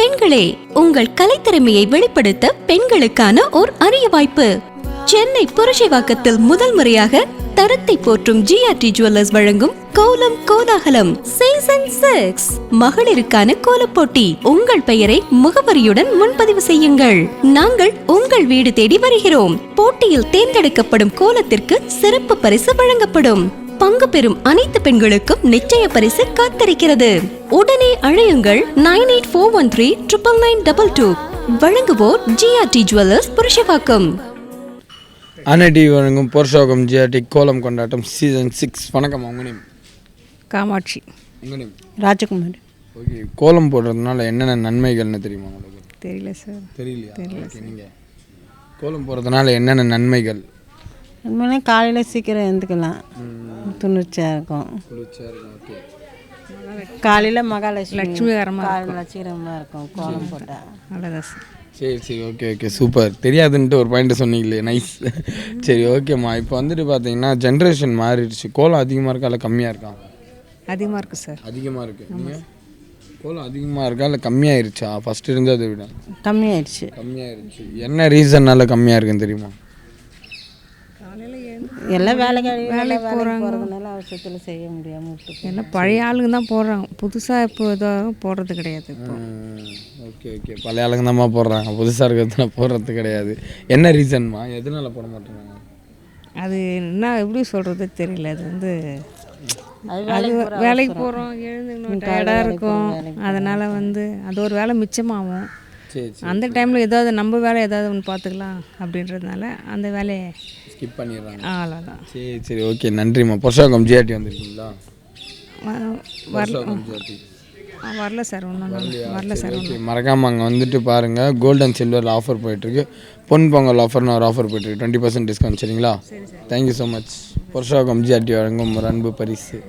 பெண்களே, உங்கள் கலைத்திறமையை வெளிப்படுத்த பெண்களுக்கான ஓர் அரிய வாய்ப்பு. சென்னை புரட்சிவாக்கத்தில் முதல் முறையாக தரத்தை போற்றும் ஜிஆர்டி ஜுவல்லர்ஸ் வழங்கும் கோலம் கோலாகலம் சீசன் 6 மகளிருக்கான கோலப் போட்டி. உங்கள் பெயரை முகவரியுடன் முன்பதிவு செய்யுங்கள். நாங்கள் உங்கள் வீடு தேடி வருகிறோம். போட்டியில் தேர்ந்தெடுக்கப்படும் கோலத்திற்கு சிறப்பு பரிசு வழங்கப்படும். பங்கு பெறும் அனைத்து பெண்களுக்கும் நிச்சய பரிசு காத்திருக்கிறது. உடனே அழையுங்கள் 9841399922. வழங்குவோர் ஜிஆர்டி ஜுவல்லர்ஸ் புரட்சிவாக்கம். அன்னை வழங்கும் புரட்சிவாக்கம் ஜிஆர்டி கோலம் கொண்டாட்டம் சீசன் 6. வணக்கம். உங்க நேம்? காமாட்சி. உங்க நேம்? ராஜகுமார். ஓகே, கோலம் போடுறதுனால என்னென்ன நன்மைகள்னு தெரியுமா உங்களுக்கு? தெரியல சார். தெரியலையா? ஓகே, நீங்கள் கோலம் போடுறதுனால என்னென்ன நன்மைகள்? நன்மைனா காலையில் சீக்கிரம் எழுந்துக்கலாம், துணிச்சா இருக்கும். ஓகே, காலையில் லட்சுமிகரமாக இருக்கும் கோலம் போட்டால். நல்லதா சார். சரி, ஓகே, சூப்பர். தெரியாதுன்ட்டு ஒரு பாயிண்ட் சொன்னீங்களே, நைஸ். சரி, ஓகேம்மா. இப்போ வந்துட்டு பார்த்தீங்கன்னா ஜென்ரேஷன் மாறிடுச்சு. கோலம் அதிகமாக இருக்கா இல்லை கம்மியாக இருக்கா? அதிகமாக இருக்குது சார். அதிகமாக இருக்குது. நீங்கள் கோலம் அதிகமாக இருக்கா இல்லை கம்மியாயிருச்சா? ஃபஸ்ட்டு இருந்ததை விட கம்மியாயிடுச்சு. என்ன ரீசன்னால கம்மியாக இருக்குன்னு தெரியுமா? எல்லாம் வேலைக்கு போகிறதுனால அவசரத்தில் செய்ய முடியாமல் விட்டு எல்லாம் பழைய ஆளுங்க தான் போடுறாங்க. புதுசாக இப்போ இதாக போடுறது கிடையாது. இப்போ ஓகே, பழைய ஆளுங்க தான் போடுறாங்க, புதுசாக இருக்கிறதுல போடுறது கிடையாது. என்ன ரீசன்மா? எதனால போட மாட்டேறாங்க? அது என்ன எப்படி சொல்கிறது தெரியல. அது வந்து வேலைக்கு போகிறோம், எழுந்துக்கணும், டயர்டாக இருக்கும். அதனால் வந்து அது ஒரு வேலை மிச்சமாகும். அந்த டைமில் ஏதாவது நம்ம வேலை ஏதாவது ஒன்று பார்த்துக்கலாம் அப்படின்றதுனால அந்த வேலையை ஸ்கிப் பண்ணிடுறாங்க. அவ்வளோதான். சரி, ஓகே, நன்றிம்மா. புரட்சிவாக்கம் ஜிஆர்டி வந்திருக்கீங்களா? வரல சார். ஒன்றும் வரல சார். ஓகே, மறக்காமல் அங்கே வந்துட்டு பாருங்கள். கோல்டு அண்ட் சில்வர் ஆஃபர் போயிட்டுருக்கு. பொன் பொங்கல் ஆஃபர்னு ஒரு ஆஃபர் போயிட்டுருக்கு. 20% டிஸ்கவுண்ட். சரிங்களா? Thank you so much. Purasawalkam GRT வழங்கும் ஒரு அன்பு பரிசு.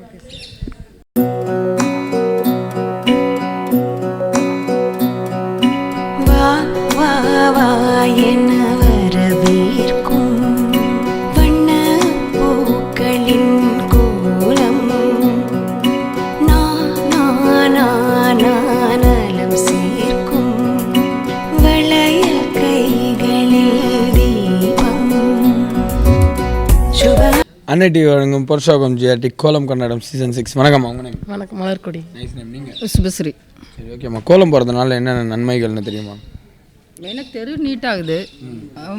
அன்னை டிவி வழங்கும் புரட்சிவாக்கம் ஜிஆர்டி கோலம் கொண்டாட்டம் சீசன் 6. வணக்கம். அவங்க நேம்? வணக்கம், மலர்கொடி. Nice name. நீங்கள்? சுபஸ்ரீ. சரி, ஓகேம்மா. கோலம் போடுறதுனால என்னென்ன நன்மைகள்னு தெரியுமா? எனக்கு தெரு நீட்டாகுது.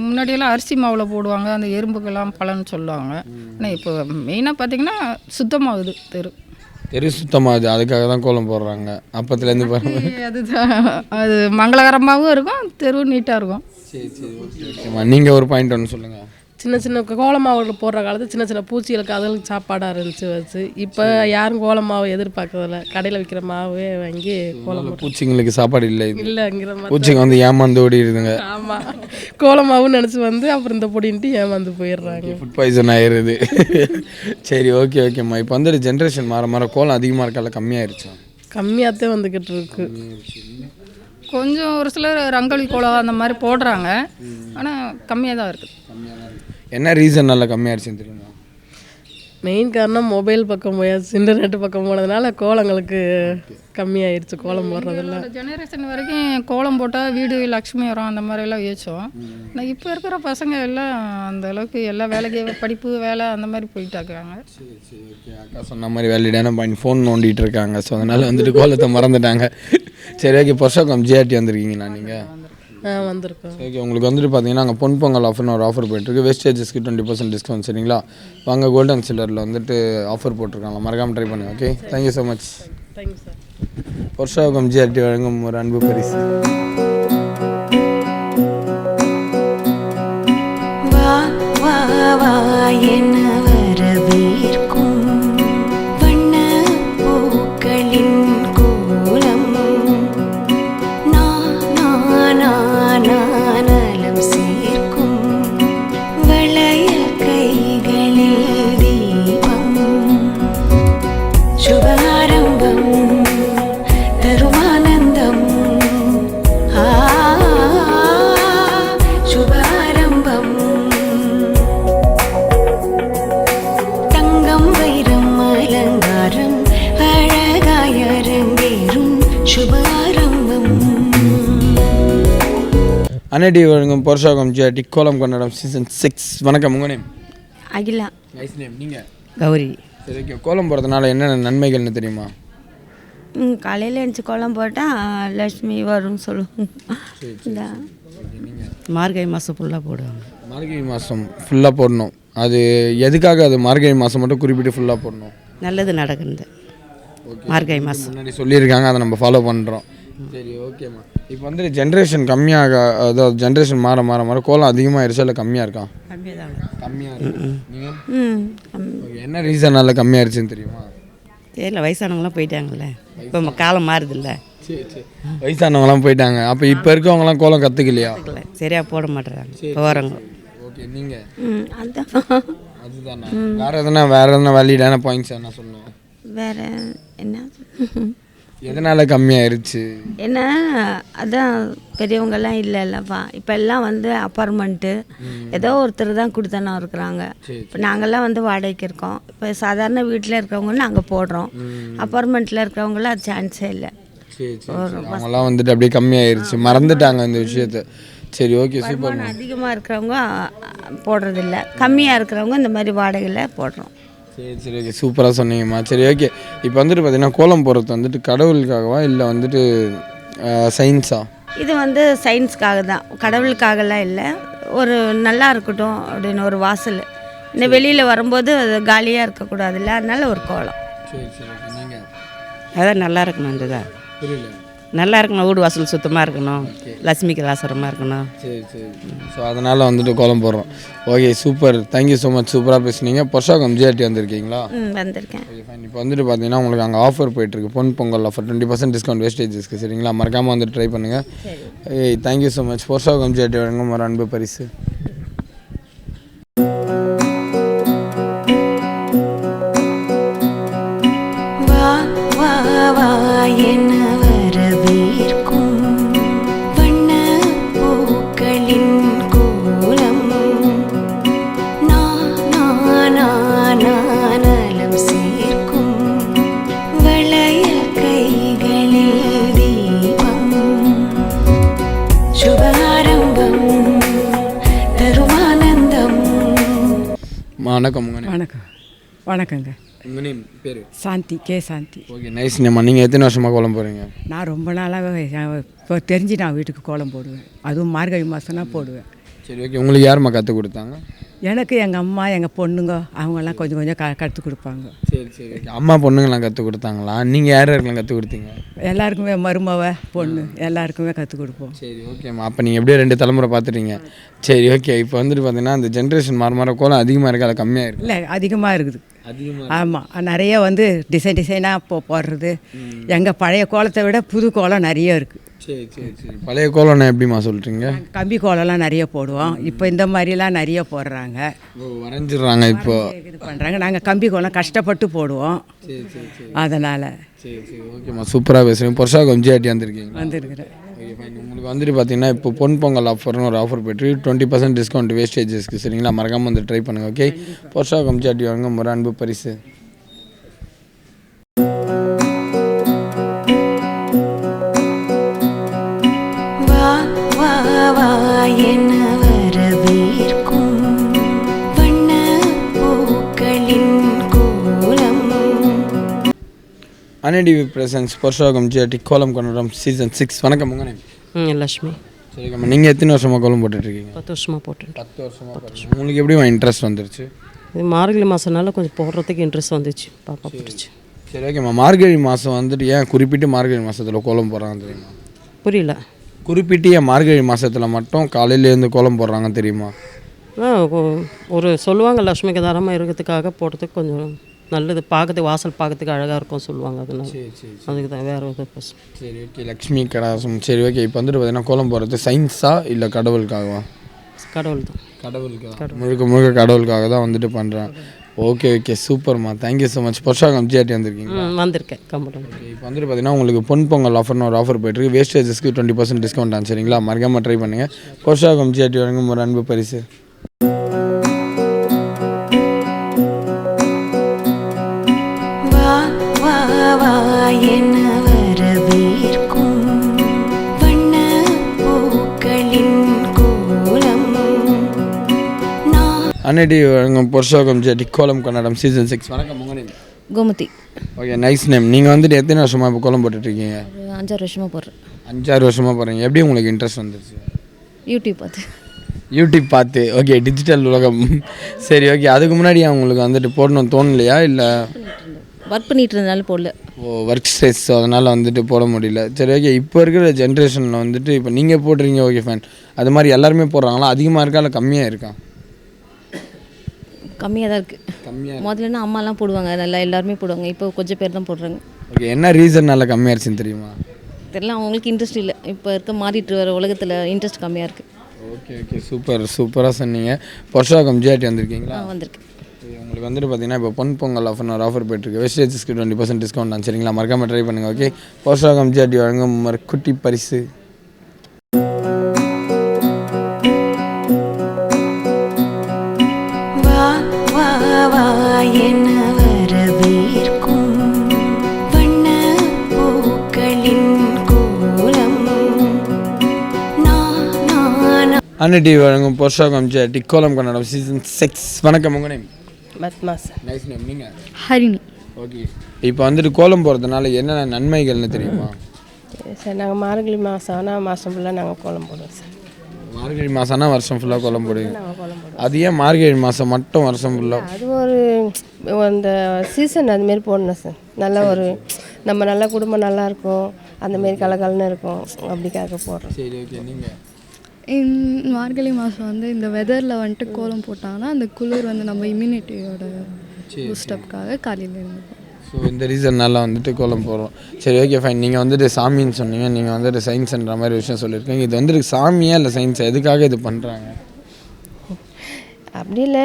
முன்னாடியெல்லாம் அரிசி மாவில் போடுவாங்க, அந்த எறும்புக்கெல்லாம் பலன்னு சொல்லுவாங்க. ஆனால் இப்போ மெயினாக பார்த்திங்கன்னா சுத்தமாகுது. தெரு சுத்தமாகுது. அதுக்காக தான் கோலம் போடுறாங்க அப்பத்துலேருந்து பாருங்கள். அதுதான், அது மங்களகரமாகவும் இருக்கும், தெரு நீட்டாக இருக்கும். சரி, ஓகேம்மா. நீங்கள் ஒரு பாயிண்ட் ஒன்று சொல்லுங்கள். சின்ன சின்ன கோலமாவு போடுற காலத்தில் சின்ன சின்ன பூச்சிகளுக்கு அதுகளுக்கு சாப்பாடாக இருந்துச்சு வச்சு. இப்போ யாரும் கோலமாவை எதிர்பார்க்கறதில்ல. கடையில் விற்கிற மாவே வாங்கி கோலம். பூச்சிங்களுக்கு சாப்பாடு இல்லைங்கிற மாதிரி பூச்சிங்க வந்து ஏமாந்து ஓடிடுதுங்க. ஆமாம், கோலமாவுன்னு நினச்சி வந்து அப்புறம் இந்த பொடின்ட்டு ஏமாந்து போயிடுறாங்க. ஃபுட் பாய்சன் ஆயிடுது. சரி, ஓகேம்மா. இப்போ வந்துட்டு ஜென்ரேஷன் மாற கோலம் அதிகமாக இருக்கால கம்மியாயிருச்சா? கம்மியாகத்தான் வந்துக்கிட்டு இருக்கு. கொஞ்சம் ஒரு சிலர் ரங்கோலி கோலம் அந்த மாதிரி போடுறாங்க, ஆனால் கம்மியாக தான் இருக்குது. என்ன ரீசன் நல்லா கம்மியாகிடுச்சுன்னு தெரியுமா? மெயின் காரணம் மொபைல் பக்கம் போயாச்சு, இன்டர்நெட் பக்கம் போனதுனால கோலங்களுக்கு கம்மியாயிருச்சு. கோலம் போடுறதில்ல. ஜெனரேஷன் வரைக்கும் கோலம் போட்டால் வீடு லக்ஷ்மி வரும் அந்த மாதிரிலாம் யோசிச்சோம். ஆனால் இப்போ இருக்கிற பசங்க எல்லாம் அந்த அளவுக்கு எல்லா வேலைக்கு படிப்பு வேலை அந்த மாதிரி போயிட்டாக்குறாங்க. சரி, ஓகே. அக்கா சொன்ன மாதிரி வேலிடான பாயிண்ட் ஃபோன் நோண்டிகிட்டு இருக்காங்க. ஸோ அதனால் வந்துட்டு கோலத்தை மறந்துட்டாங்க. சரி, ஓகே. புரட்சிவாக்கம் ஜிஆர்டி வந்திருக்கீங்களா நீங்கள்? வந்திருக்கோம். ஓகே, உங்களுக்கு வந்துட்டு பார்த்தீங்கன்னா அங்கே பொன் பொங்கல் ஆஃபர்னு ஒரு ஆஃபர் போயிட்டுருக்கு. வேஸ்டேஜஸ்க்கு 20% டிஸ்கவுண்ட். சரிங்களா? வாங்க, கோல்டு அண்ட் சில்வரில் வந்துட்டு ஆஃபர் போட்டிருக்காங்க. மறக்காமல் ட்ரை பண்ணுங்கள். Okay, thank you so much. Thank you sir. Purasawalkam GRT வழங்கும் ஒரு அன்பு பரிசு. அன்னைடி வழங்கும் பொருஷாகம் ஜிஆர்டி கோலம் கொண்டாடம் சீசன் 6. வணக்கம், உங்கள் நேம்? அகிலா. Nice name. நீங்கள்? கௌரி. சரி, ஓகே. கோலம் போடுறதுனால என்னென்ன நன்மைகள்னு தெரியுமா? காலையில் எழுந்துச்சி கோலம் போட்டால் லட்சுமி வரும்னு சொல்லுவோம். இந்த மார்கழி மாதம் ஃபுல்லாக போடுவாங்க. மார்கழி மாதம் ஃபுல்லாக போடணும். அது எதுக்காக அது மார்கழி மாதம் மட்டும் குறிப்பிட்டு ஃபுல்லாக போடணும்? நல்லது நடக்குது மார்கழி மாதம். முன்னாடி சொல்லியிருக்காங்க, அதை நம்ம ஃபாலோ பண்ணுறோம். சரி, ஓகேம்மா. இப்போ வந்து ஜென்ரேஷன் கம்மியாக, அதாவது ஜென்ரேஷன் மாற மாற மாற கோலம் அதிகமாகிடுச்சா இல்லை கம்மியாக இருக்கா? கம்மியாக இருக்கு. நீங்கள் என்ன ரீசனால் கம்மியாகிடுச்சுன்னு தெரியுமா? தெரியல, வயசானவங்களாம் போயிட்டாங்கல்ல, இப்போ காலம் மாறுதில்ல. சரி சரி, வயசானவங்களாம் போயிட்டாங்க. அப்போ இப்போ இருக்கவங்களாம் கோலம் கற்றுக்கலையா? சரியாக போட மாட்டேறாங்க போகிறவங்க. ஓகே, நீங்கள்? அதுதானா? வேறு எதனா வேலிடான பாயிண்ட்ஸ் என்ன சொல்லணும்? வேறு என்ன எதனால் கம்மியாயிருச்சு? ஏன்னா அதான் பெரியவங்கெல்லாம் இல்லைல்லப்பா. இப்போ எல்லாம் வந்து அப்பார்ட்மெண்ட்டு ஏதோ ஒருத்தர் தான் கொடுத்தனா இருக்கிறாங்க. இப்போ நாங்கள்லாம் வந்து வாடகைக்கு இருக்கோம். இப்போ சாதாரண வீட்டில் இருக்கிறவங்கன்னு நாங்கள் போடுறோம். அப்பார்ட்மெண்ட்டில் இருக்கிறவங்களாம் அது சான்ஸே இல்லை. அவங்களாம் வந்துட்டு அப்படியே கம்மியாயிருச்சு, மறந்துட்டாங்க இந்த விஷயத்த. சரி, ஓகே, சூப்பர். அதிகமாக இருக்கிறவங்க போடுறதில்ல, கம்மியாக இருக்கிறவங்க இந்த மாதிரி வாடகையில் போடுறோம். சரி சரி, ஓகே, சூப்பராக சொன்னீங்கம்மா. சரி, ஓகே. இப்போ வந்துட்டு பார்த்தீங்கன்னா கோலம் போடுறது வந்துட்டு கடவுளுக்காகவா இல்லை வந்துட்டு சயின்ஸா? இது வந்து சயின்ஸுக்காக தான், கடவுளுக்காகலாம் இல்லை. ஒரு நல்லா இருக்கட்டும் அப்படின்னு ஒரு வாசல். இந்த வெளியில் வரும்போது அது காலியாக இருக்கக்கூடாதுல்ல, அதனால ஒரு கோலம். சரி சரி, ஓகே. நீங்கள்? அதான் நல்லா இருக்கணும். இதுதான் புரியல. நல்லா இருக்கணும், வீடு வாசல் சுத்தமாக இருக்கணும், லட்சுமிக்கு வாசரமாக இருக்கணும். சரி சரி, ஸோ அதனால் வந்துட்டு கோலம் போடுறோம். Okay, super. Thank you so much, சூப்பராக பேசுனீங்க. பொருஷாகம் ஜிஆர்டி வந்திருக்கீங்களா? வந்திருக்கேன். Okay, fine. இப்போ வந்துட்டு பார்த்தீங்கன்னா உங்களுக்கு அங்கே ஆஃபர் போயிட்டுருக்கு, பொன் பொங்கல் ஆஃபர், 20% டிஸ்கவுண்ட் வேஸ்டேஜஸ்க்கு. சரிங்களா? மறக்காமல் வந்துட்டு ட்ரை பண்ணுங்கள். ஏய், thank you so much. Purasawalkam GRT வழங்கும் ஒரு அன்பு பரிசு. வணக்கம். உங்கள் நேம்? வணக்கம். வணக்கங்க. உங்கள் நேம்? பேர்? Shanthi, K Shanthi. Okay, nice நேம்மா. நீங்கள் எத்தனை வருஷமாக கோலம் போடுறீங்க? நான் ரொம்ப நாளாகவே இப்போ தெரிஞ்சு நான் வீட்டுக்கு கோலம் போடுவேன். அதுவும் மார்கழி மாதம்னா போடுவேன். சரி, ஓகே. உங்களுக்கு யாரும்மா கற்றுக் கொடுத்தாங்க? எனக்கு எங்கள் அம்மா, எங்கள் பொண்ணுங்க அவங்கெல்லாம் கொஞ்சம் கொஞ்சம் கற்றுக் கொடுப்பாங்க. சரி சரி, ஓகே. அம்மா பொண்ணுங்களாம் கற்றுக் கொடுத்தாங்களா? நீங்கள் யார் யாருக்கெல்லாம் கற்றுக் கொடுத்தீங்க? எல்லாருக்குமே மருமவ பொண்ணு எல்லாருக்குமே கற்றுக் கொடுப்போம். சரி, ஓகேம்மா. அப்போ நீங்கள் எப்படியோ 2 தலைமுறை பார்த்துட்டீங்க. சரி, ஓகே. இப்போ வந்துட்டு பார்த்தீங்கன்னா அந்த ஜென்ரேஷன் மாற மாற கோலம் அதிகமாக இருக்குது, அது கம்மியாக இருக்குது? இல்லை, அதிகமாக இருக்குது. ஆமாம், நிறைய வந்து டிசைனாக போடுறது. எங்கள் பழைய கோலத்தை விட புது கோலம் நிறைய இருக்குது. சரி சரி சரி. பழைய கோலம்னா எப்படிம்மா சொல்கிறீங்க? கம்பி கோலம்லாம் நிறைய போடுவோம். இப்போ இந்த மாதிரிலாம் நிறைய போடுறாங்க, வரைஞ்சிடுறாங்க. இப்போ இது பண்ணுறாங்க. நாங்கள் கம்பி கோலம் கஷ்டப்பட்டு போடுவோம். சரி சரி சரி, அதனால். சரி சரி, ஓகேம்மா. சூப்பராக பேசுகிறீங்க. பொருஷாகம் ஜிஆர்டி வந்திருக்கீங்க? வந்துருக்குறேன். Okay, fine. உங்களுக்கு வந்துட்டு பார்த்தீங்கன்னா இப்போ பொன் பொங்கல் ஆஃபர்னு ஒரு ஆஃபர் போய்ட்டு 20% டிஸ்கவுண்ட் வேஸ்டேஜஸ்க்கு. சரிங்களா? மறக்காமல் வந்து ட்ரை பண்ணுங்கள். ஓகே, பொருஷாகம் ஜிஆர்டி வாங்க ஒரு அன்பு பரிசு. அன்னைடிவி பிரசன்ஸ் பொருஷாகம் ஜிஆர்டி கோலம் கொண்டாடம் சீசன் 6. வணக்கம். உங்கள் நேம்? லக்ஷ்மி. சரிங்கம்மா. நீங்கள் எத்தனை வருஷமாக கோலம் போட்டுட்ருக்கீங்க? 10 வருஷமாக போட்டுருக்கேன். 10 வருஷமாக. உங்களுக்கு எப்படி இன்ட்ரெஸ்ட் வந்துருச்சு? இது மார்கழி மாதம்னால கொஞ்சம் போடுறதுக்கு இன்ட்ரெஸ்ட் வந்துச்சு, பாப்பா பிடிச்சி. சரி, ஓகேம்மா. மார்கழி மாதம் வந்துட்டு ஏன் குறிப்பிட்டு மார்கழி மாதத்தில் கோலம் போடுறாங்க தெரியுமா? புரியல. குறிப்பிட்டு ஏன் மார்கழி மாதத்தில் மட்டும் காலையிலேருந்து கோலம் போடுறாங்க தெரியுமா? ஒரு சொல்லுவாங்க, லக்ஷ்மிக்கு தாரமாக இருக்கிறதுக்காக போடுறதுக்கு கொஞ்சம் நல்லது, பார்க்கறதுக்கு வாசல் பார்க்கறதுக்கு அழகாக இருக்கும் சொல்லுவாங்க. அதனால அதுக்கு தான், வேறு ஒரு பர்பஸ். சரி, ஓகே. லக்ஷ்மி கடாசம். சரி, ஓகே. இப்போ வந்துட்டு பார்த்தீங்கன்னா கோலம் போடுறது சயின்ஸா இல்லை கடவுளுக்காகவா? கடவுள் தான். கடவுளுக்காக, முழுக்க முழுக்க கடவுளுக்காக தான் வந்துட்டு பண்ணுறேன். ஓகே ஓகே, சூப்பர்மா. Thank you so much. Purasawalkam GRT வந்திருக்கீங்க? வந்திருக்கேன். கம்ப்யூட்டர். ஓகே, இப்போ வந்துட்டு பார்த்தீங்கன்னா உங்களுக்கு பொன் பொங்கல் ஆஃபர்னு ஒரு ஆஃபர் போய்ட்டுருக்கு. வேஸ்டேஜஸ்க்கு 20% டிஸ்கவுண்ட் ஆன். சரிங்களா? மறக்காமல் ட்ரை பண்ணுங்கள். பொருஷாகம் ஜிஆர்டி வழங்கும் ஒரு அன்பு பரிசு. என்ன வரவேற்கும் வண்ண பூக்களின் அன்னடி வழங்கும் புருஷோகம் ஜெட்டி கோலம் கன்னடம் சீசன் 6. வணக்கம் உங்கள் name? Gomathi. Okay, nice name. நீங்கள் வந்துட்டு எத்தனை வருஷமாக இப்போ கோலம் போட்டுட்ருக்கீங்க? ஒரு 5-6 வருஷமாக போடுறேன். 5-6 வருஷமாக போடுறீங்க. எப்படி உங்களுக்கு இன்ட்ரெஸ்ட் வந்துருச்சு? யூடியூப் பார்த்து. ஓகே, டிஜிட்டல் உலகம். சரி, ஓகே. அதுக்கு முன்னாடி உங்களுக்கு வந்துட்டு போடணும்னு தோணலையா இல்லை ஒர்க் பண்ணிட்டு இருந்தனால போடல? ஒர்க் ஸ்ட்ரெஸ், அதனால் வந்துட்டு போட முடியல. சரி, ஓகே. இப்போ இருக்கிற ஜென்ரேஷனில் வந்துட்டு இப்போ நீங்கள் போடுறீங்க, ஓகே ஃபைன். அது மாதிரி எல்லாருமே போடுறாங்களா? அதிகமாக இருக்கா இல்லை கம்மியாக இருக்கா? கம்மியாக தான் இருக்குது. முதல்லனா அம்மாலாம் போடுவாங்க, நல்லா எல்லாருமே போடுவாங்க. இப்போ கொஞ்சம் பேர் தான் போடுறாங்க. ஓகே, என்ன ரீசன்னால கம்மியாகிடுச்சின்னு தெரியுமா? தெரியல, அவங்களுக்கு இன்ட்ரெஸ்ட் இல்லை. இப்போ இருக்க மாறிட்டு வர உலகத்தில் இன்ட்ரெஸ்ட் கம்மியாக இருக்குது. ஓகே, சூப்பராக சொன்னீங்க. புருஷோகம் ஜிஆர்டி வந்திருக்கீங்களா? வந்திருக்கு. உங்களுக்கு வந்துட்டு பார்த்தீங்கன்னா இப்போ பொன் பொங்கல் ஆஃபர்னு ஒரு ஆஃபர் போயிட்டுருக்கு. வெஸ்டேஜஸ்க்கு 20% டிஸ்கவுண்ட் தான். சரிங்களா, மறக்காமல் ட்ரை பண்ணுங்கள். ஓகே, புருஷோகம் ஜிஆர்டி வழங்கும் ஒரு குட்டி பரிசு. அன்னடி வழங்கும் புருஷோகம் ஜிஆர்டி கோலம் கன்னடம் சீசன் 6. வணக்கம் உங்கள் நேம்? பத்மாஸ். Nice name. நீங்கள்? ஹரிணி. ஓகே, இப்போ வந்துட்டு கோலம் போடுறதுனால என்னென்ன நன்மைகள்னு தெரியுமா? சார் நாங்கள் மார்கழி மாதம் ஆனால் மாதம் ஃபுல்லாக நாங்கள் கோலம் போடுவோம் சார். மார்கழி மாதம்னா வருஷம் ஃபுல்லாக கோலம் போடுவீங்க? அது ஏன் மார்கழி மாதம் மட்டும் வருஷம் ஃபுல்லாக? அது ஒரு அந்த சீசன் அதுமாரி போடணும் சார். நல்ல ஒரு நம்ம நல்ல குடும்பம் நல்லாயிருக்கும், அந்தமாரி கலகலன்னு இருக்கும், அப்படிக்காக போடுறோம். சரி, ஓகே. நீங்கள்? மார்கழி மாதம் வந்து இந்த வெதரில் வந்துட்டு கோலம் போட்டாங்கன்னா அந்த குளிர் வந்து நம்ம இம்யூனிட்டியோட பூஸ்டப்புக்காக காலையில் இருந்துக்கும். ஸோ இந்த ரீசன்னால வந்துட்டு கோலம் போடுறோம். சரி, ஓகே ஃபைன். நீங்கள் வந்துட்டு சாமின்னு சொன்னீங்க, நீங்கள் வந்துட்டு சயின்ஸ்ன்ற மாதிரி விஷயம் சொல்லியிருக்கீங்க. இது வந்துட்டு சாமியா இல்லை சயின்ஸா? எதுக்காக இது பண்ணுறாங்க? அப்படி இல்லை,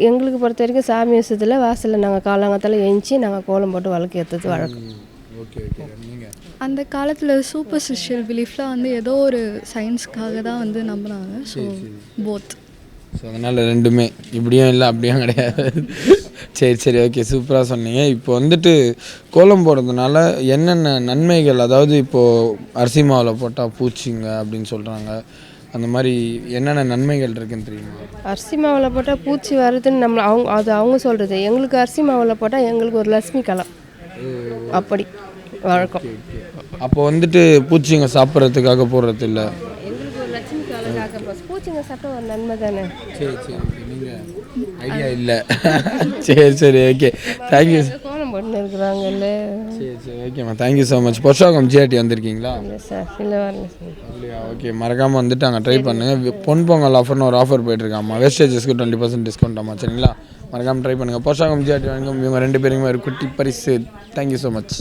எங்களுக்கு பொறுத்த வரைக்கும் சாமி விஷயத்தில் வாசலில் நாங்கள் காலங்காத்தால் எழுந்துச்சி நாங்கள் கோலம் போட்டு வழக்கு ஏற்றது வழக்கம். ஓகே, நீங்கள்? அந்த காலத்தில் சூப்பர்ஸ்டிஷியல் பிலீஃப்லாம் வந்து ஏதோ ஒரு சயின்ஸ்க்காக தான் வந்து நம்பினாங்க. So both. ஸோ அதனால் ரெண்டுமே இப்படியும் இல்லை அப்படியும் கிடையாது. சரி, ஓகே. சூப்பராக சொன்னீங்க. இப்போ வந்துட்டு கோலம் போடுறதுனால என்னென்ன நன்மைகள், அதாவது இப்போது அரிசி மாவில் போட்டால் பூச்சிங்க அப்படின்னு சொல்கிறாங்க, அந்த மாதிரி என்னென்ன நன்மைகள் இருக்குன்னு தெரியுமா? அரிசி மாவில் போட்டால் பூச்சி வருதுன்னு அவங்க சொல்கிறது. எங்களுக்கு அரிசி மாவில் போட்டால் எங்களுக்கு ஒரு லட்சுமி கலம் அப்படி வழக்கம். அப்போ வந்துட்டு பூச்சிங்க சாப்பிட்றதுக்காக போடுறது இல்லை? எங்களுக்கு ஒரு லட்சுமி கலம் பூச்சிங்க சாப்பிட்டா ஒரு நன்மை தானே. சரி, நீங்கள் ஐடியா இல்லை. சரி, ஓகே. தேங்க்யூ. கோலம் போட்டுன்னு இருக்கிறாங்கல்ல. சரி, ஓகேம்மா. Thank you so much. Purasawalkam GRT வந்திருக்கீங்களா? இல்லை சார், இல்லை வரல சார். இல்லையா? ஓகே, மறக்காமல் வந்துட்டு அங்கே ட்ரை பண்ணுங்கள். பொன் பொங்கல் ஆஃபர்னு ஒரு ஆஃபர் போயிட்டுருக்காம்மா. வெஸ்டேஜஸ்க்கு 20% டிஸ்கவுண்ட் ஆமாம். சரிங்களா, மறக்காமல் ட்ரை பண்ணுங்கள். புருஷோகம் ஜிஆர்டி வழங்கும் இவங்க 2 பேருக்குமே ஒரு குட்டி பரிசு. Thank you so much.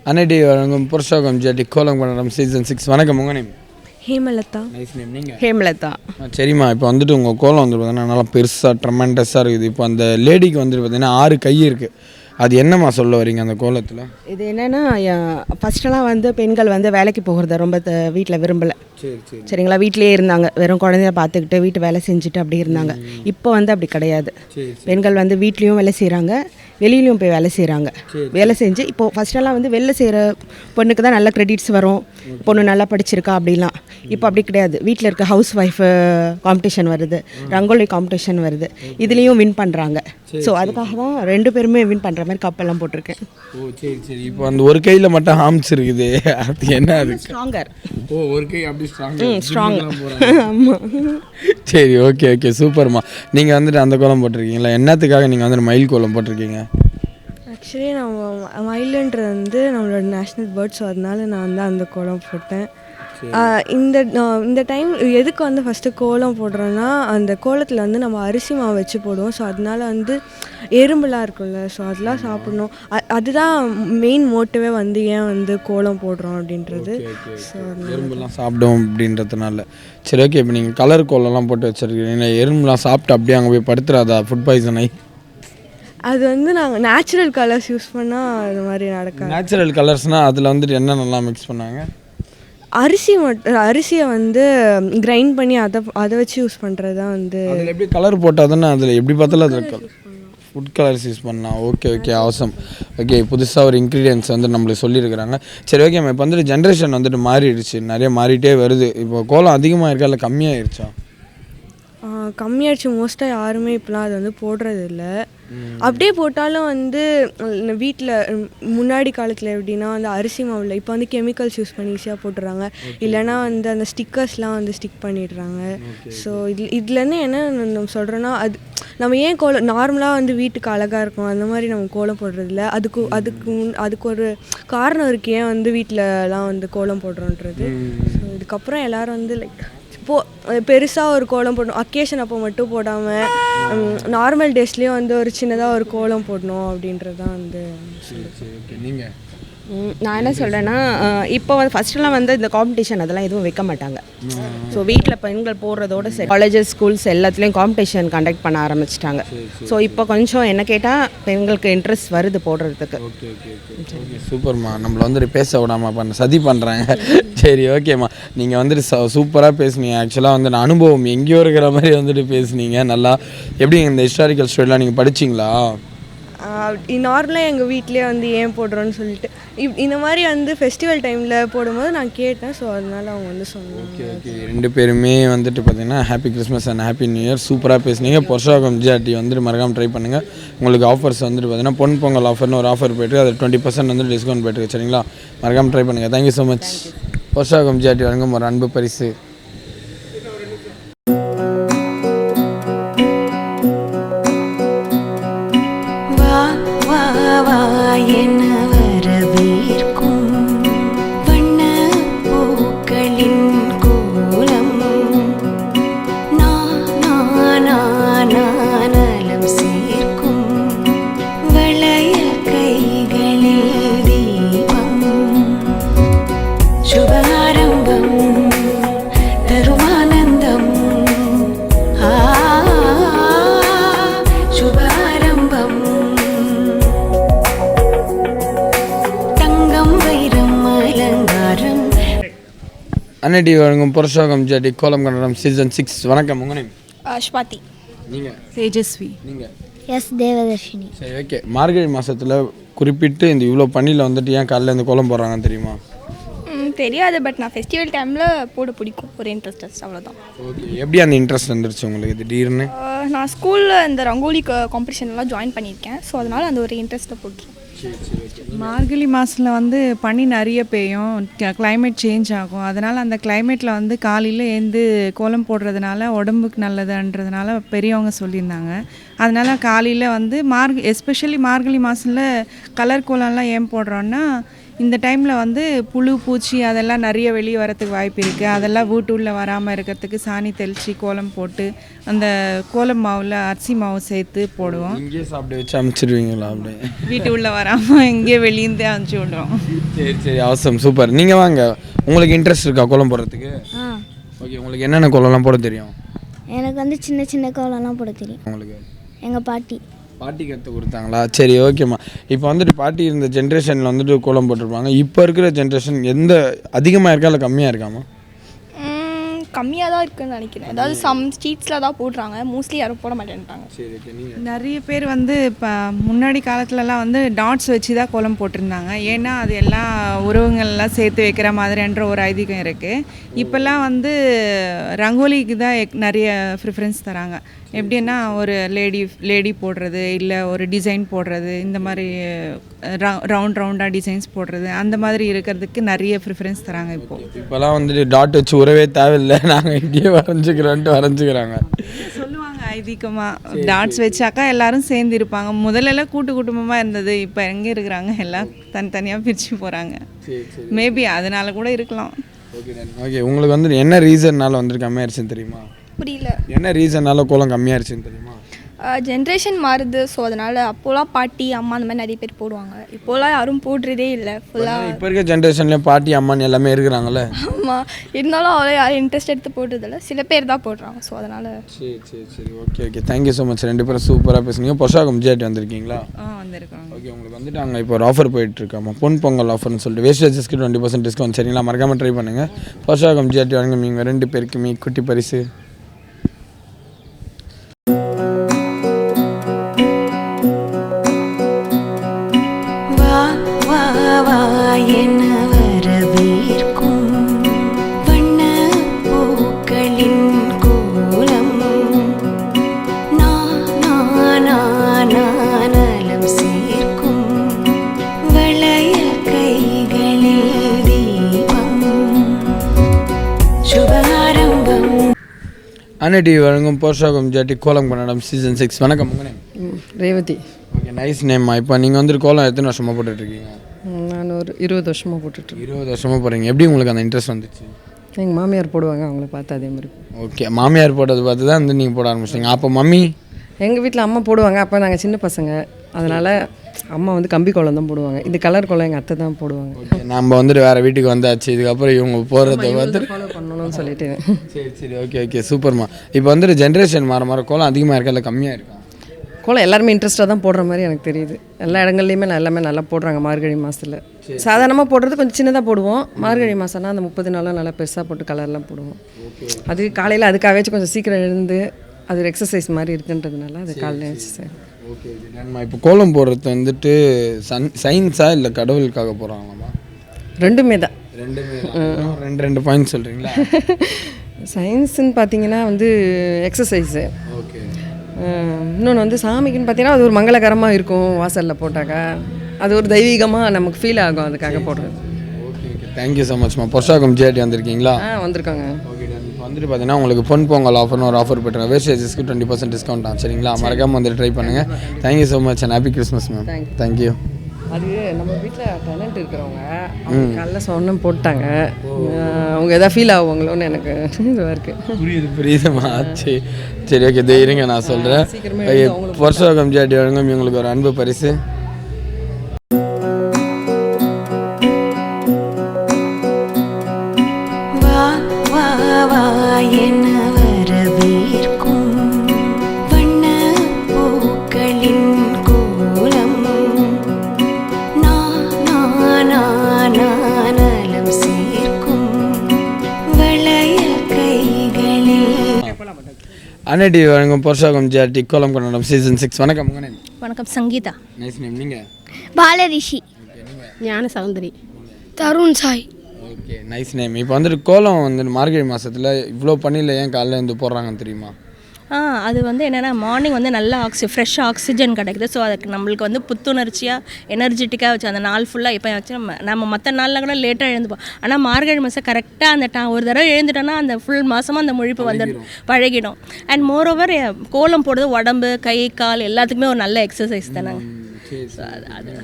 அன்னடி வழங்கும் புருஷோகம் ஜிஆர்டி கோலம் கன்னடம் சீசன் 6. வணக்கம் உங்கள் நேம்? ஹேமலதா. Nice name. நீங்கள்? ஹேமலதா. சரிம்மா, இப்போ வந்துட்டு உங்கள் கோலம் வந்துட்டு பார்த்தீங்கன்னா நல்லா பெருசாக ட்ரெமெண்டஸாக இருக்குது. இப்போ அந்த லேடிக்கு வந்துட்டு பார்த்தீங்கன்னா 6 கை இருக்குது. அது என்னம்மா சொல்ல வரீங்க அந்த கோலத்தில்? இது என்னென்னா, ஃபஸ்ட்டெல்லாம் வந்து பெண்கள் வந்து வேலைக்கு போகிறத ரொம்ப வீட்டில் விரும்பலை. சரிங்களா, வீட்டிலே இருந்தாங்க, வெறும் குழந்தைய பார்த்துக்கிட்டு வீட்டு வேலை செஞ்சுட்டு அப்படி இருந்தாங்க. இப்போ வந்து அப்படி கிடையாது. பெண்கள் வந்து வீட்லேயும் வேலை செய்கிறாங்க, வெளியிலையும் போய் வேலை செய்கிறாங்க. வேலை செஞ்சு இப்போது ஃபஸ்ட்டெல்லாம் வந்து வெளில செய்கிற பொண்ணுக்கு தான் நல்ல கிரெடிட்ஸ் வரும், பொண்ணு நல்லா படிச்சிருக்கா அப்படிலாம். இப்போ அப்படி கிடையாது. வீட்டில் இருக்க ஹவுஸ் ஒய்ஃபு காம்படிஷன் வருது, ரங்கோலி காம்படிஷன் வருது, இதுலேயும் வின் பண்ணுறாங்க. ஸோ அதுக்காக தான் 2 பேருமே வின் பண்ணுற மாதிரி கப்பெல்லாம் போட்டிருக்கேன். ஓ, சரி. இப்போ அந்த ஒரு கையில் மட்டும் ஹார்ம்ஸ் இருக்குது, அது என்ன? அது ஸ்ட்ராங்கர். ஓ, ஒரு கை அப்படி ஸ்ட்ராங். ஆமாம். சரி, ஓகே. சூப்பர்மா. நீங்கள் வந்துட்டு அந்த கோலம் போட்டிருக்கீங்களா? என்னத்துக்காக நீங்கள் வந்துட்டு மயில் கோலம் போட்டிருக்கீங்க? ஆக்சுவலி நம்ம மயிலுன்றது வந்து நம்மளோட நேஷ்னல் பேர்ட். ஸோ அதனால நான் வந்து அந்த கோலம் போட்டேன். இந்த டைம் எதுக்கு வந்து ஃபஸ்ட்டு கோலம் போடுறோன்னா அந்த கோலத்தில் வந்து நம்ம அரிசி மாவு வச்சு போடுவோம். ஸோ அதனால வந்து எறும்புலாம் இருக்கும்ல, ஸோ அதெல்லாம் சாப்பிடணும். அதுதான் மெயின் மோட்டிவே வந்து ஏன் வந்து கோலம் போடுறோம் அப்படின்றது. ஸோ எறும்புலாம் சாப்பிடும் அப்படின்றதுனால. சரி ஓகே, இப்போ நீங்கள் கலர் கோலம்லாம் போட்டு வச்சுருக்கீங்க, எறும்புலாம் சாப்பிட்டு அப்படியே அங்கே போய் படுத்துறாதா ஃபுட் பாய்சன் ஆகி? அது வந்து நாங்கள் நேச்சுரல் கலர்ஸ் யூஸ் பண்ணால் அது மாதிரி நடக்காது. நேச்சுரல் கலர்ஸ்னால் அதில் வந்துட்டு என்ன நல்லா மிக்ஸ் பண்ணாங்க? அரிசியை வந்து கிரைண்ட் பண்ணி அதை வச்சு யூஸ் பண்ணுறது தான் வந்து. அதில் எப்படி கலர் போட்டால் தானே அதில் எப்படி பார்த்தாலும் அதில் ஃபுட் கலர்ஸ் யூஸ் பண்ணலாம். Okay okay அவசம். ஓகே, புதுசாக ஒரு இன்க்ரீடியன்ஸ் வந்து நம்மளுக்கு சொல்லியிருக்கிறாங்க. சரி ஓகே, இப்போ வந்துட்டு ஜென்ரேஷன் வந்துட்டு மாறிடுச்சு, நிறைய மாறிட்டே வருது. இப்போ கோலம் அதிகமாக இருக்கா இல்லை கம்மியாகிடுச்சா? கம்மியாகிடுச்சு. மோஸ்ட்டாக யாருமே இப்போலாம் அது வந்து போடுறது இல்லை. அப்படியே போட்டாலும் வந்து வீட்டில் முன்னாடி காலத்தில் எப்படின்னா அந்த அரிசி மாவில் இப்போ வந்து கெமிக்கல்ஸ் யூஸ் பண்ணி ஈஸியாக போட்டுடுறாங்க. இல்லைனா வந்து அந்த ஸ்டிக்கர்ஸ்லாம் வந்து ஸ்டிக் பண்ணிடுறாங்க. ஸோ இதுலேருந்து என்ன நம்ம சொல்கிறோன்னா, அது நம்ம ஏன் கோலம் நார்மலாக வந்து வீட்டுக்கு அழகாக இருக்கும் அந்த மாதிரி நம்ம கோலம் போடுறதில்ல. அதுக்கு ஒரு காரணம் இருக்குது ஏன் வந்து வீட்டிலலாம் வந்து கோலம் போடுறோன்றது. ஸோ இதுக்கப்புறம் எல்லோரும் வந்து லைக் பெருசாக ஒரு கோலம் போடணும், அக்கேஷன் அப்போ மட்டும் போடாமல் நார்மல் டேஸ்லேயும் வந்து ஒரு சின்னதாக ஒரு கோலம் போடணும் அப்படின்றது தான் வந்து. நீங்கள் நான் என்ன சொல்கிறேன்னா, இப்போ வந்து ஃபஸ்ட்டுலாம் வந்து இந்த காம்படிஷன் அதெல்லாம் எதுவும் வைக்க மாட்டாங்க. ஸோ வீட்டில் பெண்கள் போடுறதோட சரி, காலேஜஸ் ஸ்கூல்ஸ் எல்லாத்துலேயும் காம்படிஷன் கண்டக்ட் பண்ண ஆரம்பிச்சிட்டாங்க. ஸோ இப்போ கொஞ்சம் என்ன கேட்டால் பெண்களுக்கு இன்ட்ரெஸ்ட் வருது போடுறதுக்கு. ஓகே ஓகே ஓகே சூப்பர்மா. நம்மளை வந்துட்டு பேச விடாமல் சதி பண்ணுறாங்க. சரி ஓகேம்மா, நீங்கள் வந்துட்டு சூப்பராக பேசுனீங்க. ஆக்சுவலாக வந்து நான் அனுபவம் எங்கேயோ இருக்கிற மாதிரி வந்துட்டு பேசுனீங்க நல்லா. எப்படி இந்த ஹிஸ்டாரிக்கல் ஸ்டோரிலாம் நீங்கள் படிச்சிங்களா? நார்மலாக எங்கள் வீட்லேயே வந்து ஏன் போடுறோன்னு சொல்லிட்டு இந்த மாதிரி வந்து ஃபெஸ்டிவல் டைமில் போடும்போது நான் கேட்டேன். ஸோ அதனால அவங்க வந்து சொன்னாங்க. ஓகே ஓகே, ரெண்டு பேருமே வந்துட்டு பார்த்தீங்கன்னா happy Christmas and happy new year. சூப்பராக பேசுனீங்க. பொர்ஷாகம் ஜிஆர்டி வந்துட்டு மறக்காமல் ட்ரை பண்ணுங்கள். உங்களுக்கு ஆஃபர்ஸ் வந்துட்டு பார்த்தீங்கன்னா பொன் பொங்கல் ஆஃபர்னு ஒரு ஆஃபர் போய்ட்டு அது 20% வந்து டிஸ்கவுண்ட் போய்ட்டு சரிங்களா? மறக்காமல் ட்ரை பண்ணுங்கள். Thank you so much. Purasawalkam GRT வழங்கும் ஒரு அன்பு பரிசு. அன்னடி வழங்கும் பொர்ஷாகம் ஜிஆர்டி கோலம் கன்னடம் சீசன் 6. வணக்கம், உங்கள் நேம்? ஸ்வாதி. நீங்கள்? தேஜஸ்வி. நீங்கள்? எஸ் தேவதர்ஷினி. சரி ஓகே, மார்கழி மாதத்தில் குறிப்பிட்டு இந்த இவ்வளோ பண்ணியில் வந்துட்டு ஏன் காலையில் இந்த கோலம் போடுறாங்கன்னு தெரியுமா? தெரியாது, பட் நான் ஃபெஸ்டிவல் டைமில் போட பிடிக்கும், ஒரு இன்ட்ரெஸ்ட் அவ்வளோதான். ஓகே, எப்படி அந்த இன்ட்ரெஸ்ட் வந்துருச்சு உங்களுக்கு திடீர்னு? நான் ஸ்கூலில் இந்த ரங்கோலி காம்படிஷன்லாம் ஜாயின் பண்ணியிருக்கேன். ஸோ அதனால் அந்த ஒரு இன்ட்ரெஸ்ட்டை போட்டுருக்கேன். மார்கழி மாதத்தில் வந்து பனி நிறைய பெய்யும், கிளைமேட் சேஞ்ச் ஆகும். அதனால் அந்த கிளைமேட்டில் வந்து காலையில் எழுந்து கோலம் போடுறதுனால உடம்புக்கு நல்லதுன்றதுனால பெரியவங்க சொல்லியிருந்தாங்க. அதனால் காலையில் வந்து எஸ்பெஷலி மார்கழி மாதத்தில் கலர் கோலம்லாம் ஏன் போடுறோன்னா, இந்த டைமில் வந்து புழு பூச்சி அதெல்லாம் நிறைய வெளியே வரத்துக்கு வாய்ப்பு இருக்குது. அதெல்லாம் வீட்டுள்ள வராமல் இருக்கிறதுக்கு சாணி தெளித்து கோலம் போட்டு அந்த கோலம் மாவில் அரிசி மாவு சேர்த்து போடுவோம். இங்கேயே சாப்பிட்டு வச்சு அனுப்பிச்சிடுவீங்களா? அப்படியே வீட்டு உள்ளே வராமல் இங்கேயே வெளியேந்து அனுப்பிச்சி விடுவோம். சரி சரி அவசரம், சூப்பர். நீங்கள் வாங்க, உங்களுக்கு இன்ட்ரெஸ்ட் இருக்கா கோலம் போடுறதுக்கு? ஓகே, உங்களுக்கு என்னென்ன கோலம்லாம் போட தெரியும்? எனக்கு வந்து சின்ன சின்ன கோலம்லாம் போட தெரியும். உங்களுக்கு எங்கள் பாட்டி கற்று கொடுத்தாங்களா? சரி ஓகேம்மா. இப்போ வந்துட்டு பாட்டி இருந்த ஜென்ரேஷனில் வந்துட்டு கோலம் போட்டிருப்பாங்க. இப்போ இருக்கிற ஜென்ரேஷன் எந்த அதிகமாக இருக்கா இல்லை கம்மியாக இருக்காமா? கம்மியாக தான் இருக்குதுன்னு நினைக்கிறேன். அதாவது சம் ஸ்ட்ரீட்ஸில் தான் போடுறாங்க, மோஸ்ட்லி யாரும் போட மாட்டேன்ட்டாங்க. நிறைய பேர் வந்து இப்போ முன்னாடி காலத்துலலாம் வந்து டாட்ஸ் வச்சு தான் கோலம் போட்டிருந்தாங்க. ஏன்னா அது எல்லாம் உறவுங்கள்லாம் சேர்த்து வைக்கிற மாதிரின்ற ஒரு ஐதீகம் இருக்குது. இப்போல்லாம் வந்து ரங்கோலிக்கு தான் நிறைய ப்ரிஃபரன்ஸ் தராங்க. எப்படின்னா ஒரு லேடி போடுறது, இல்லை ஒரு டிசைன் போடுறது, இந்த மாதிரி ரவுண்டாக டிசைன்ஸ் போடுறது, அந்த மாதிரி இருக்கிறதுக்கு நிறைய ப்ரிஃபரன்ஸ் தராங்க. இப்போலாம் வந்துட்டு டாட் வச்சு உறவே தேவையில்லை, நாங்கள் இப்படியே வரைஞ்சிக்கிறாங்க சொல்லுவாங்க ஐதீகமாக. டாட்ஸ் வச்சாக்கா எல்லாரும் சேர்ந்து இருப்பாங்க. முதல்லலாம் கூட்டு குடும்பமாக இருந்தது, இப்போ எங்கே இருக்கிறாங்க, எல்லாம் தனித்தனியாக பிரித்து போகிறாங்க. மேபி அதனால கூட இருக்கலாம். Okay done. ஓகே உங்களுக்கு வந்து என்ன ரீசன்னால வந்து கம்மியாயிருச்சுன்னு தெரியுமா? புரியல. என்ன ரீசன்னால கோலம் கம்மியாயிருச்சுன்னு தெரியுமா? ஜென்ரேஷன் மாறுது, ஸோ அதனால் அப்போலாம் பாட்டி அம்மா அந்த மாதிரி நிறைய பேர் போடுவாங்க. இப்போலாம் யாரும் போடுறதே இல்லை ஃபுல்லாக. இப்போ இருக்க ஜென்ரேஷன்லேயும் பாட்டி அம்மான்னு எல்லாமே இருக்கிறாங்கல்ல. ஆமாம், இருந்தாலும் அவ்வளோ யாரும் இன்ட்ரெஸ்ட் எடுத்து போடுறதில்ல, சில பேர் தான் போடுறாங்க. ஸோ அதனால் சரி okay okay thank you so much. 2 பேரும் சூப்பராக பேசுனீங்க. பொஷாகம் ஜிஆர்டி வந்திருக்கீங்களா? வந்திருக்கோம். ஓகே உங்களுக்கு வந்துட்டு அங்கே இப்போ ஒரு ஆஃபர் போயிட்டுருக்காமா, பொன் பொங்கல் ஆஃபர்னு சொல்லிட்டு வேஸ்டேஜஸ்க்கு 20% டிஸ்கவுண்ட். சரிங்களா, மறக்காமல் ட்ரை பண்ணுங்கள். பொஷாகம் ஜிஆர்டி வாங்க நீங்கள் 2 பேருக்குமே குட்டி பரிசு. அண்ணா டிவி வழங்கும் போஷாகம் ஜாட்டி கோலம் கன்னடம் சீசன் 6. வணக்கம். உங்கள் நேம்? ரேவதி. ஓகே நைஸ் நேம்மா. இப்போ நீங்கள் வந்து கோலம் எத்தனை வருஷமாக போட்டுட்ருக்கீங்க? நான் ஒரு 20 வருஷமாக போட்டுட்ருக்கேன். 20 வருஷமாக போகிறீங்க. எப்படி உங்களுக்கு அந்த இன்ட்ரெஸ்ட் வந்துச்சு? எங்கள் மாமியார் போடுவாங்க, அவங்கள பார்த்து அதே மாதிரி. ஓகே, மாமியார் போட்டது பார்த்து தான் வந்து நீங்கள் போட ஆரம்பிச்சிங்க. அப்போ மம்மி? எங்கள் வீட்டில் அம்மா போடுவாங்க, அப்போ நாங்கள் சின்ன பசங்க, அதனால் அம்மா வந்து கம்பி கோலம் தான் போடுவாங்க. இந்த கலர் கோலம் எங்கள் அத்தை தான் போடுவாங்க. ஓகே, நம்ம வந்துட்டு வேறு வீட்டுக்கு வந்தாச்சு, இதுக்கப்புறம் இவங்க போகிறத பார்த்து ஃபாலோ பண்ணணும்னு சொல்லிட்டு. சரி ஓகே சூப்பர்மா. இப்போ வந்துட்டு ஜென்ரேஷன் மாற கோலம் அதிகமாக இருக்கா இல்லை கம்மியாக இருக்கா? கோலம் எல்லாருமே இன்ட்ரெஸ்ட்டாக தான் போடுற மாதிரி எனக்கு தெரியுது. எல்லா இடங்கள்லையுமே எல்லாமே நல்லா போடுறாங்க. மார்கழி மாதத்தில் சாதாரணமாக போடுறது கொஞ்சம் சின்னதாக போடுவோம். மார்கழி மாதம்னா அந்த 30 நாளும் நல்லா பெருசாக போட்டு கலர்லாம் போடுவோம். அது காலையில் அதுக்காகவே கொஞ்சம் சீக்கிரம் எழுந்து அது ஒரு எக்ஸசைஸ் மாதிரி இருக்குன்றதுனால அது காலையில் எக்ஸசைஸ். ஓகே நன்மா. இப்போ கோலம் போடுறது வந்துட்டு சயின்ஸா இல்லை கடவுளுக்காக போகிறாங்களாம்மா? ரெண்டுமே தான். ரெண்டு பாயிண்ட் சொல்கிறீங்களா? சயின்ஸுன்னு பார்த்தீங்கன்னா வந்து எக்ஸசைஸு. ஓகே. இன்னொன்று வந்து சாமிக்குன்னு பார்த்தீங்கன்னா அது ஒரு மங்களகரமாக இருக்கும். வாசலில் போட்டாக்கா அது ஒரு தெய்வீகமாக நமக்கு ஃபீல் ஆகும், அதுக்காக போடுறது. ஓகே தேங்க்யூ ஸோ மச்மா. பொஷாகம் ஜிஆர்டி வந்திருக்கீங்களா? வந்திருக்காங்க. ஓகே வந்துட்டு பார்த்தீங்கன்னா உங்களுக்கு பொன் பொங்கல் ஆஃபர்னு ஒரு ஆஃபர் போட்டுருங்க. வேஸ்டேஜஸ்க்கு 20% டிஸ்கவுண்ட் தான். சரிங்களா, மறக்காமல் வந்துட்டு ட்ரை பண்ணுங்கள். Thank you so much and happy Christmas ma'am. Thank you. அது நம்ம வீட்டில் டேலண்ட் இருக்கிறவங்க அவங்க காலைல சொன்னம் போட்டாங்க. அவங்க எதாவது ஃபீல் ஆகுவாங்களோன்னு எனக்கு இதுவாக இருக்குது. புரியுதுமா. சரி ஓகே இருங்க நான் சொல்கிறேன். பொஷாகம் ஜிஆர்டி வழங்கும் இவங்களுக்கு ஒரு அன்பு பரிசு. அண்ணா டிவி வழங்கும் பொஷாகம் ஜிஆர்டி கோலம் கன்னடம் சீசன் 6. வணக்கம். உங்கள் நேம்? வணக்கம், சங்கீதா. Nice name. நீங்கள்? பாலரிஷி. ஞான Soundari. Tarun Sai. Okay nice name. இப்போ வந்துட்டு கோலம் வந்து மார்கழி மாதத்தில் இவ்வளோ பண்ணியில் ஏன் காலையில் வந்து போடுறாங்கன்னு தெரியுமா? அது வந்து என்னென்னா மார்னிங் வந்து நல்ல ஃப்ரெஷ் ஆக்சிஜன் கிடைக்குது. ஸோ அதுக்கு நம்மளுக்கு வந்து புத்துணர்ச்சியாக எனர்ஜெட்டிக்காக வச்சு அந்த நாள் ஃபுல்லாக இப்போ வச்சு நம்ம மற்ற நாளில் கூட லேட்டாக எழுந்துப்போம். ஆனால் மார்கழி மாதம் கரெக்டாக அந்த ஒரு தடவை எழுந்துட்டோன்னா அந்த ஃபுல் மாதமாக அந்த முழிப்பு வந்து பழகிடும். அண்ட் மோரோவர் கோலம் போடுறது உடம்பு கை கால் எல்லாத்துக்குமே ஒரு நல்ல எக்ஸசைஸ் தானே. ஸோ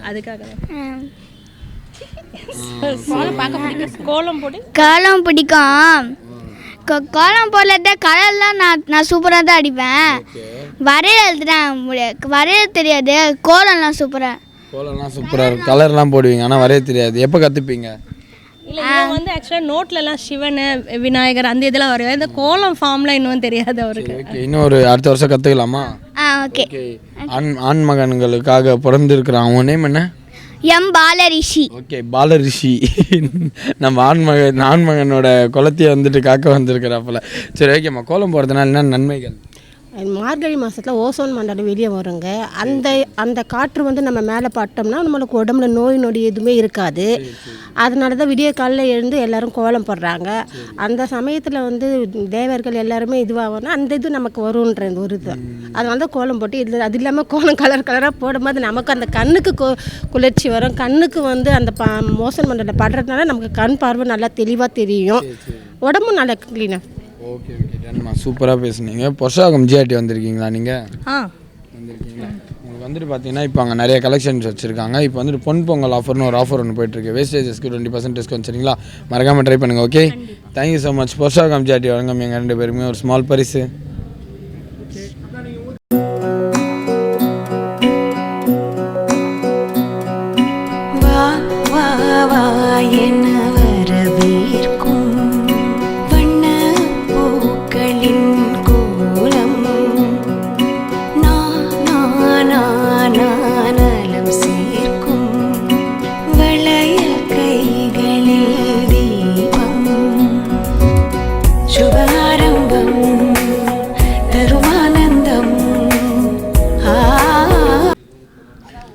அதுக்காக கோலம் பிடிக்கும். கோலம் போடல கலர்லாம் நான் சூப்பராக தான் அடிப்பேன். வரைய எழுதுறேன், வரைய தெரியாது. கோலம்லாம் சூப்பராக இருக்கும். கலர்லாம் போடுவீங்க ஆனால் வரைய தெரியாது. எப்போ கற்றுப்பீங்க? இல்லை வந்து ஆக்சுவலாக நோட்லலாம் சிவன் விநாயகர் அந்த இதெல்லாம் வரையும். இந்த கோலம் ஃபார்ம்லாம் இன்னும் தெரியாது அவருக்கு. ஓகே இன்னும் ஒரு அடுத்த வருஷம் கற்றுக்கலாமா? ஓகே. ஆண் மகன்களுக்காக பிறந்திருக்கிறான். அவன் நேம் என்ன? எம் பாலரிஷி. ஓகே பாலரிஷி. நம்ம ஆண்மகனோட குலத்தையே வந்துட்டு காக்க வந்திருக்கிறாப்புல. சரி ஓகேம்மா. கோலம் போடுறதுனால என்ன நன்மைகள்? மார்கழி மாதத்தில் ஓசோன் மண்டலம் வெளியே வருங்க. அந்த காற்று வந்து நம்ம மேலே பட்டோம்னா நம்மளுக்கு உடம்புல நோய் நொடி எதுவுமே இருக்காது. அதனால தான் விடிய காலையில் எழுந்து எல்லோரும் கோலம் போடுறாங்க. அந்த சமயத்தில் வந்து தேவர்கள் எல்லாருமே இதுவாகனா அந்த இது நமக்கு வரும்ன்ற ஒரு இது. அதனால தான் கோலம் போட்டு இது அது இல்லாமல் கோலம் கலராக போடும்போது நமக்கு அந்த கண்ணுக்கு குளிர்ச்சி வரும். கண்ணுக்கு வந்து அந்த ஓசோன் மண்டலம் படுறதுனால நமக்கு கண் பார்வை நல்லா தெளிவாக தெரியும், உடம்பும் நல்லா க்ளீனாக. ஓகே டன்மா. சூப்பராக பேசுனீங்க. பொஷாகம் ஜிஆர்டி வந்திருக்கீங்களா நீங்கள்? வந்திருக்கீங்க. உங்களுக்கு வந்துட்டு பார்த்தீங்கன்னா இப்போ அங்கே நிறைய கலெக்ஷன்ஸ் வச்சுருக்காங்க. இப்போ வந்துட்டு பொன் பொங்கல் ஆஃபர்னு ஒரு ஆஃபர் ஒன்று போயிட்டுருக்கு. வேஸ்டேஜஸ்க்கு 20% டிஸ்கவுண்ட். சரிங்களா, மறக்காமல் ட்ரை பண்ணுங்கள். Okay, thank you so much. Purasawalkam GRT வழங்கும் எங்கள் 2 பேருமே ஒரு ஸ்மால் பரிசு.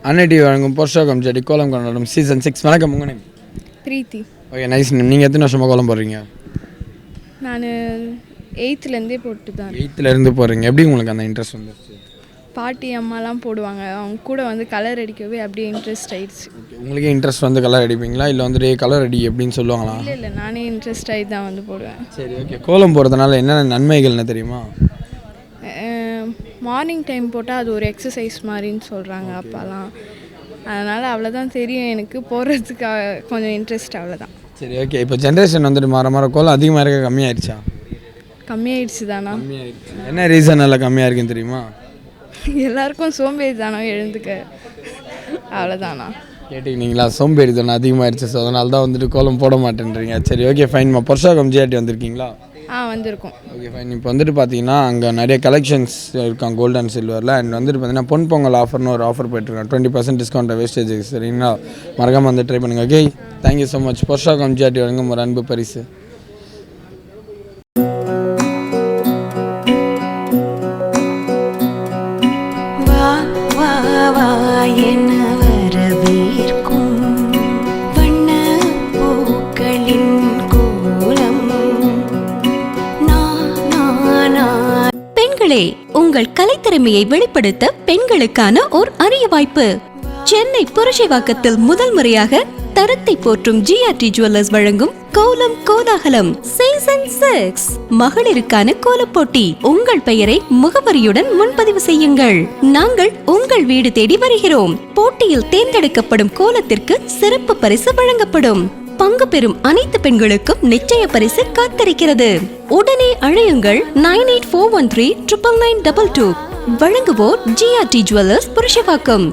அன்னை டிவி வழங்கும் போர்ஷாகம் ஜிஆர்டி கோலம் கொண்டாடும் சீசன் 6. வணக்கம், உங்கள் name? Preethi. Okay, nice name. நீங்கள் எத்தனை வருஷமாக கோலம் போடுறீங்க? நான் 8th போட்டு தான். 8th போடுறீங்க. எப்படி உங்களுக்கு அந்த இன்ட்ரெஸ்ட் வந்துருச்சு? பாட்டி அம்மாலாம் போடுவாங்க, அவங்க கூட வந்து கலர் அடிக்கவே அப்படியே இன்ட்ரெஸ்ட் ஆயிடுச்சு. உங்களுக்கே இன்ட்ரெஸ்ட் வந்து கலர் அடிப்பீங்களா, இல்லை வந்துட்டு கலர் அடி எப்படின்னு சொல்லுவாங்களா? இல்லை நானே இன்ட்ரெஸ்ட் ஆகி தான் வந்து போடுவேன். சரி, ஓகே. கோலம் போடுறதுனால என்னென்ன நன்மைகள்னு தெரியுமா? மார்னிங் டைம் போட்டால் அது ஒரு எக்ஸசைஸ் மாதிரின்னு சொல்கிறாங்க அப்பாலாம். அதனால் அவ்வளோதான் தெரியும், எனக்கு போடுறதுக்கு கொஞ்சம் இன்ட்ரெஸ்ட், அவ்வளோதான். சரி, ஓகே. இப்போ ஜென்ரேஷன் வந்துட்டு மாற கோலம் அதிகமாக இருக்க கம்மியாயிடுச்சா? கம்மியாயிடுச்சு தானா? கம்மியாயிடுச்சு. என்ன ரீசன் எல்லாம் கம்மியாக இருக்குன்னு தெரியுமா? எல்லாருக்கும் சோம்பேறி தானோ எழுந்துக்க, அவ்வளோதானா? கேட்டுக்கிட்டீங்களா? சோம்பேறி தானே அதிகமாகிடுச்சு. ஸோ அதனால தான் வந்துட்டு கோலம் போட மாட்டேன்றீங்க. சரி, ஓகே, ஃபைன்மா. போர்ஷாகம் ஜிஆர்டி வந்திருக்கீங்களா? வந்திருக்கோம். Okay, fine. இப்போ வந்துட்டு பார்த்தீங்கன்னா அங்கே நிறைய கலெக்ஷன்ஸ் இருக்காங்க கோல்டு அண்ட் சில்வரில். அண்ட் வந்துட்டு பார்த்தீங்கன்னா பொன் பொங்கல் ஆஃபர்னு ஒரு ஆஃபர் போய்ட்டுருக்காங்க. 20% discount wastage. சரிங்களா, மறக்காமல் வந்து ட்ரை பண்ணுங்கள். Okay, thank you so much. Purasawalkam GRT வழங்கும் ஒரு அன்பு பரிசு. உங்கள் கலைத்திறமையை வெளிப்படுத்த பெண்களுக்கான ஓர் அரிய வாய்ப்பு. சென்னை புரசைவாக்கத்தில் முதல் முறையாக தரத்தை போற்றும் ஜிஆர்டி ஜுவல்லர்ஸ் வழங்கும் கோலம் கோலாகலம் சீசன் 6 மகளிருக்கான கோலப்போட்டி. உங்கள் பெயரை முகவரியுடன் முன்பதிவு செய்யுங்கள். நாங்கள் உங்கள் வீடு தேடி வருகிறோம். போட்டியில் தேர்ந்தெடுக்கப்படும் கோலத்திற்கு சிறப்பு பரிசு வழங்கப்படும். பங்கு பெறும் அனைத்து பெண்களுக்கும் நிச்சய பரிசு காத்திருக்கிறது. உடனே அழையுங்கள் 9841399922. வழங்குவோர் ஜிஆர்டி ஜுவல்லர்ஸ் புரசைவாக்கம்.